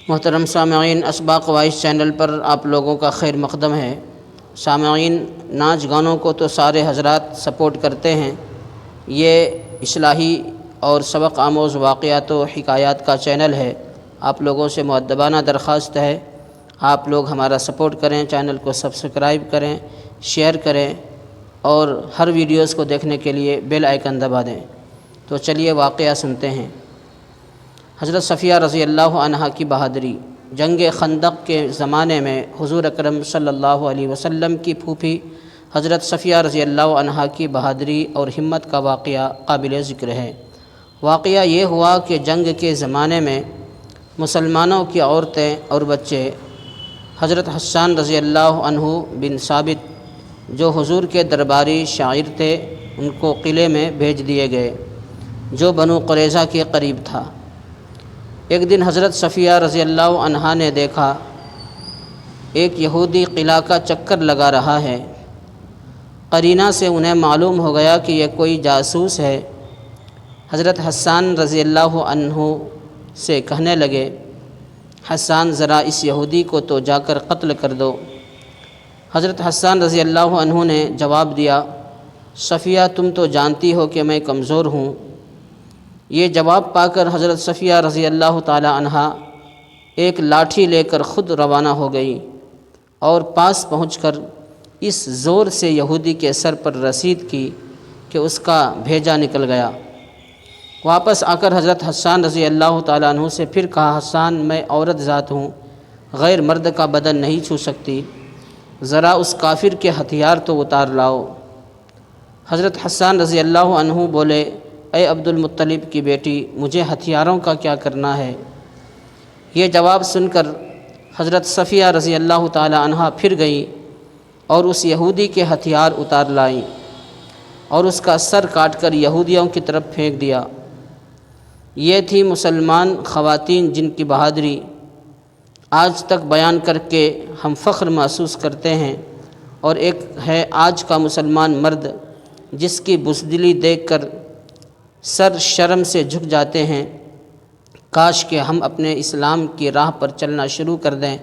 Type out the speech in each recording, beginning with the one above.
محترم سامعین، اسباق وائس چینل پر آپ لوگوں کا خیر مقدم ہے۔ سامعین، ناچ گانوں کو تو سارے حضرات سپورٹ کرتے ہیں۔ یہ اصلاحی اور سبق آموز واقعات و حکایات کا چینل ہے۔ آپ لوگوں سے مؤدبانہ درخواست ہے، آپ لوگ ہمارا سپورٹ کریں، چینل کو سبسکرائب کریں، شیئر کریں اور ہر ویڈیوز کو دیکھنے کے لیے بیل آئیکن دبا دیں۔ تو چلیے واقعہ سنتے ہیں۔ حضرت صفیہ رضی اللہ عنہا کی بہادری۔ جنگ خندق کے زمانے میں حضور اکرم صلی اللہ علیہ وسلم کی پھوپھی حضرت صفیہ رضی اللہ عنہا کی بہادری اور ہمت کا واقعہ قابل ذکر ہے۔ واقعہ یہ ہوا کہ جنگ کے زمانے میں مسلمانوں کی عورتیں اور بچے حضرت حسان رضی اللہ عنہ بن ثابت، جو حضور کے درباری شاعر تھے، ان کو قلعے میں بھیج دیے گئے جو بنو قریظہ کے قریب تھا۔ ایک دن حضرت صفیہ رضی اللہ عنہا نے دیکھا ایک یہودی قلعہ کا چکر لگا رہا ہے۔ قرینہ سے انہیں معلوم ہو گیا کہ یہ کوئی جاسوس ہے۔ حضرت حسان رضی اللہ عنہ سے کہنے لگے، حسان ذرا اس یہودی کو تو جا کر قتل کر دو۔ حضرت حسان رضی اللہ عنہ نے جواب دیا، صفیہ تم تو جانتی ہو کہ میں کمزور ہوں۔ یہ جواب پا کر حضرت صفیہ رضی اللہ تعالی عنہا ایک لاٹھی لے کر خود روانہ ہو گئی اور پاس پہنچ کر اس زور سے یہودی کے سر پر رسید کی کہ اس کا بھیجا نکل گیا۔ واپس آ کر حضرت حسان رضی اللہ تعالیٰ عنہ سے پھر کہا، حسان میں عورت ذات ہوں، غیر مرد کا بدن نہیں چھو سکتی، ذرا اس کافر کے ہتھیار تو اتار لاؤ۔ حضرت حسان رضی اللہ عنہ بولے، اے عبد المطلب کی بیٹی، مجھے ہتھیاروں کا کیا کرنا ہے؟ یہ جواب سن کر حضرت صفیہ رضی اللہ تعالی عنہا پھر گئی اور اس یہودی کے ہتھیار اتار لائیں اور اس کا سر کاٹ کر یہودیوں کی طرف پھینک دیا۔ یہ تھی مسلمان خواتین جن کی بہادری آج تک بیان کر کے ہم فخر محسوس کرتے ہیں، اور ایک ہے آج کا مسلمان مرد جس کی بزدلی دیکھ کر سر شرم سے جھک جاتے ہیں۔ کاش کہ ہم اپنے اسلام کی راہ پر چلنا شروع کر دیں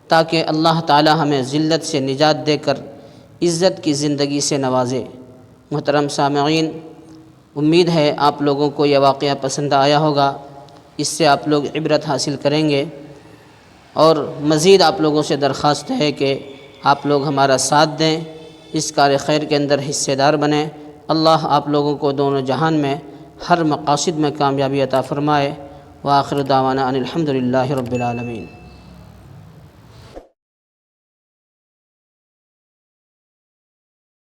تاکہ اللہ تعالی ہمیں ذلت سے نجات دے کر عزت کی زندگی سے نوازے۔ محترم سامعین، امید ہے آپ لوگوں کو یہ واقعہ پسند آیا ہوگا، اس سے آپ لوگ عبرت حاصل کریں گے، اور مزید آپ لوگوں سے درخواست ہے کہ آپ لوگ ہمارا ساتھ دیں، اس کار خیر کے اندر حصے دار بنیں۔ اللہ آپ لوگوں کو دونوں جہان میں ہر مقاصد میں کامیابی عطا فرمائے۔ وآخر دعوانا ان الحمد للہ رب العالمین۔